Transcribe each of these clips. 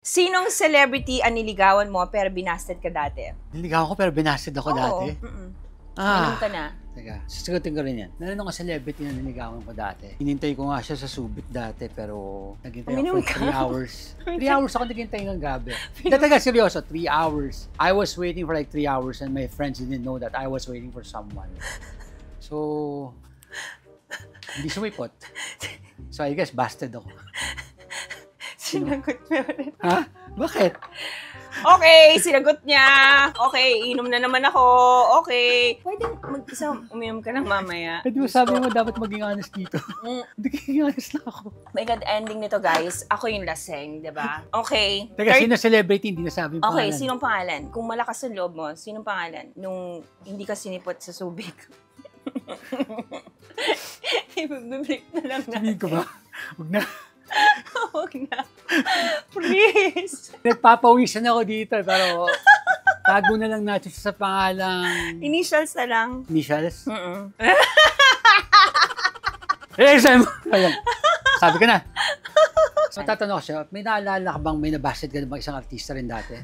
Sinong celebrity ang niligawan mo pero binasted ka dati? Niligawan ko pero binasted ako dati? Inom ka na. Teka, sasagutin ko rin yan. Meron akong celebrity na niligawan ko dati. Hinintay ko nga siya sa Subic dati pero naghintay ako for 3 hours. 3 hours ako naghintay ng gabi. Teka, seryoso, 3 hours. I was waiting for like 3 hours and my friends didn't know that I was waiting for someone. So, hindi sumipot. So I guess busted ako. Sinagot mo rin. Ha? Bakit? Okay, sinagot niya. Okay, inom na naman ako. Okay. Pwede mag-isa uminom ka lang mamaya. Hindi mo sabi mo dapat maging honest dito. Hindi maging honest na ako. My God, ending nito guys. Ako yung laseng, di ba? Okay. Teka, sino celebrity? Hindi nasabi yung Okay, pangalan. sinong pangalan? Kung malakas ang loob mo, sinong pangalan? Nung hindi ka sinipot sa Subic. Ibibig na lang natin. Sabihin ko ba? Huwag na. Huwag na. Please. Nagpapawisan ako dito, pero tago na lang natin sa pangalang... Initials na lang. Initials? Eh, sabi ka na. So, tatanong ko siya, may naalala ka bang may nabasted ka na bang isang artista rin dati?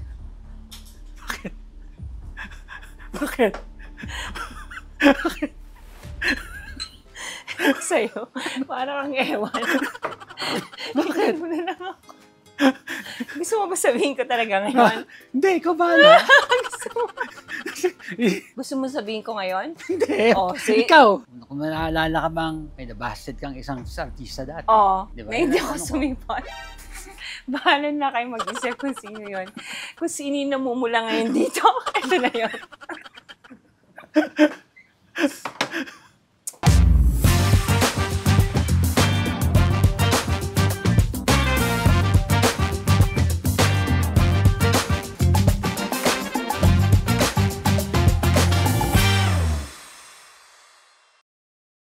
Bakit? Bakit? Sa'yo, parang kang ewan. Bakit? Mo na lang ako. Gusto mo ba sabihin ko talaga ngayon? Hindi, ikaw bahala. Gusto mo sabihin ko ngayon? Hindi. Oh, sige. Ikaw, kung naalala ka bang may nabasted kang isang artista dati? Oo. Diba? Na hindi ako sumipot. Bahala na kayo mag-isip kung sino yun. Kung sino yung namumula ngayon dito, ito na yun.